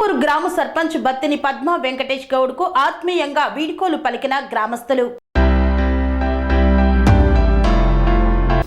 చిత్తాపూర్ గ్రామ సర్పంచ్ బత్తిని పద్మ వెంకటేష్ గౌడ్ కు ఆత్మీయంగా వీడ్కోలు పలికిన గ్రామస్తులు.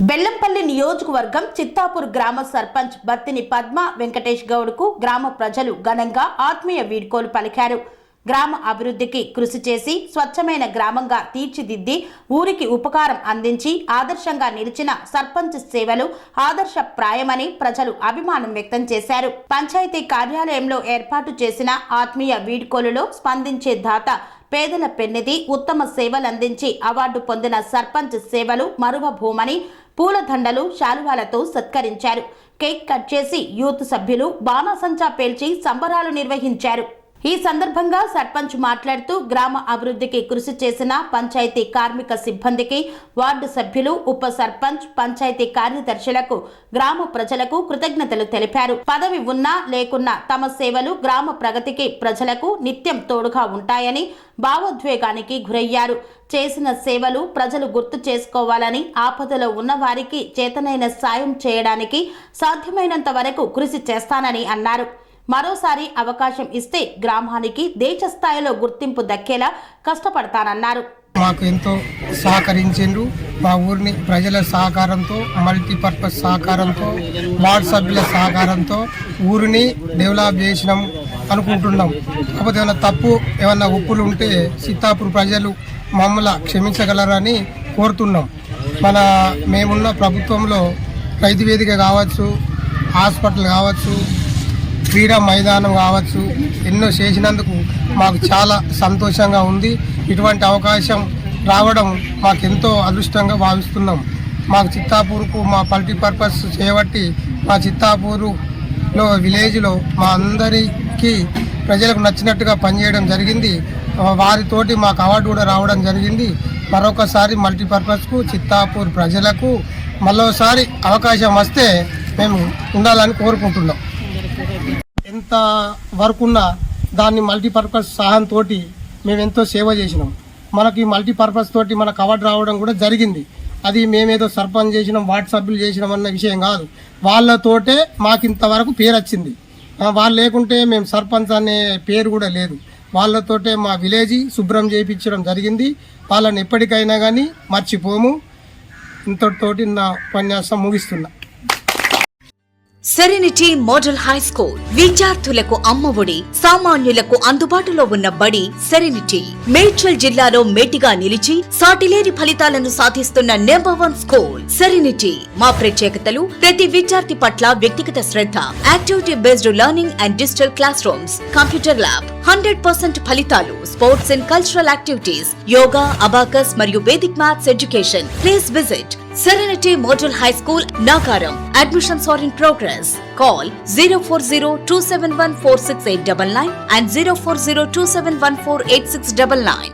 బెల్లంపల్లి నియోజకవర్గం చిత్తాపూర్ గ్రామ సర్పంచ్ బత్తిని పద్మ వెంకటేష్ గౌడ్ కు గ్రామ ప్రజలు ఘనంగా ఆత్మీయ వీడ్కోలు పలికారు. గ్రామ అభివృద్ధికి కృషి చేసి స్వచ్ఛమైన గ్రామంగా తీర్చిదిద్ది ఊరికి ఉపకారం అందించి ఆదర్శంగా నిలిచిన సర్పంచ్ సేవలు ఆదర్శప్రాయమని ప్రజలు అభిమానం వ్యక్తం చేశారు. పంచాయతీ కార్యాలయంలో ఏర్పాటు చేసిన ఆత్మీయ వీడ్కోలులో స్పందించే దాత పేదల పెన్నిధి ఉత్తమ సేవలందించి అవార్డు పొందిన సర్పంచ్ సేవలు మరువభూమని పూలదండలు శాలువాలతో సత్కరించారు. కేక్ కట్ చేసి యూత్ సభ్యులు బాణాసంచా పేల్చి సంబరాలు నిర్వహించారు. ఈ సందర్భంగా సర్పంచ్ మాట్లాడుతూ గ్రామ అభివృద్ధికి కృషి చేసిన పంచాయతీ కార్మిక సిబ్బందికి, వార్డు సభ్యులు, ఉప సర్పంచ్, పంచాయతీ కార్యదర్శులకు, గ్రామ ప్రజలకు కృతజ్ఞతలు తెలిపారు. పదవి ఉన్నా లేకున్నా తమ సేవలు గ్రామ ప్రగతికి ప్రజలకు నిత్యం తోడుగా ఉంటాయని భావోద్వేగానికి గురయ్యారు. చేసిన సేవలు ప్రజలు గుర్తు చేసుకోవాలని, ఆపదలో ఉన్న వారికి చేతనైన సాయం చేయడానికి సాధ్యమైనంత వరకు కృషి చేస్తానని అన్నారు. మరోసారి అవకాశం ఇస్తే గ్రామానికి దేశ స్థాయిలో గుర్తింపు దక్కేలా కష్టపడతానన్నారు. మాకు ఎంతో సహకరించిండ్రు. మా ఊరిని ప్రజల సహకారంతో, మల్టీపర్పస్ సహకారంతో, వార్డు సభ్యుల సహకారంతో ఊరిని డెవలప్ చేసినాం అనుకుంటున్నాం. కాకపోతే ఏమైనా తప్పు, ఏమన్నా ఒప్పులు ఉంటే చిత్తాపూర్ ప్రజలు మమ్మల్ని క్షమించగలరని కోరుతున్నాం. మేమున్న ప్రభుత్వంలో రైతు వేదిక కావచ్చు, హాస్పిటల్ కావచ్చు, క్రీడా మైదానం కావచ్చు, ఎన్నో చేసినందుకు మాకు చాలా సంతోషంగా ఉంది. ఇటువంటి అవకాశం రావడం మాకెంతో అదృష్టంగా భావిస్తున్నాం. మాకు చిత్తాపూర్కు మా మల్టీపర్పస్ చేయబట్టి మా చిత్తాపూరులో విలేజ్లో మా అందరికీ ప్రజలకు నచ్చినట్టుగా పనిచేయడం జరిగింది. వారితోటి మాకు అవార్డు కూడా రావడం జరిగింది. మరొకసారి మల్టీపర్పస్కు చిత్తాపూర్ ప్రజలకు మరోసారి అవకాశం వస్తే మేము ఉండాలని కోరుకుంటున్నాం. ఎంత వర్క్ ఉన్నా దాన్ని మల్టీపర్పస్ సహాయంతో మేము ఎంతో సేవ చేసినాం. మనకి మల్టీపర్పస్ తోటి మనకు అవార్డు రావడం కూడా జరిగింది. అది మేమేదో సర్పంచ్ చేసినాం, వార్డు సభ్యులు చేసినాం అన్న విషయం కాదు. వాళ్ళతోటే మాకు ఇంతవరకు పేరు వచ్చింది. వాళ్ళు లేకుంటే మేము సర్పంచ్ అనే పేరు కూడా లేదు. వాళ్ళతోటే మా విలేజ్ శుభ్రం చేయించడం జరిగింది. వాళ్ళని ఎప్పటికైనా కానీ మర్చిపోము. ఇంతటితోటి నా ఉపన్యాసం ముగిస్తున్నా. సెరెనిటీ మోడల్ హై స్కూల్ విద్యార్థులకు అమ్మఒడి, సామాన్యులకు అందుబాటులో ఉన్న బడి సెరెనిటీ. మేడ్చల్ జిల్లాలో మేటిగా నిలిచి సాటిలేని ఫలితాలను సాధిస్తున్న #1 స్కూల్ సెరెనిటీ. మా ప్రత్యేకతలు ప్రతి విద్యార్థి పట్ల వ్యక్తిగత శ్రద్ధ, activity based learning and digital classrooms, computer lab, 100% ఫలితాలు, sports and cultural activities, yoga, abacus మరియు Vedic maths education. Please visit Serenity Model High School, Nagaram. Admissions are in progress. Call 040-271-46899 and 040-271-48699.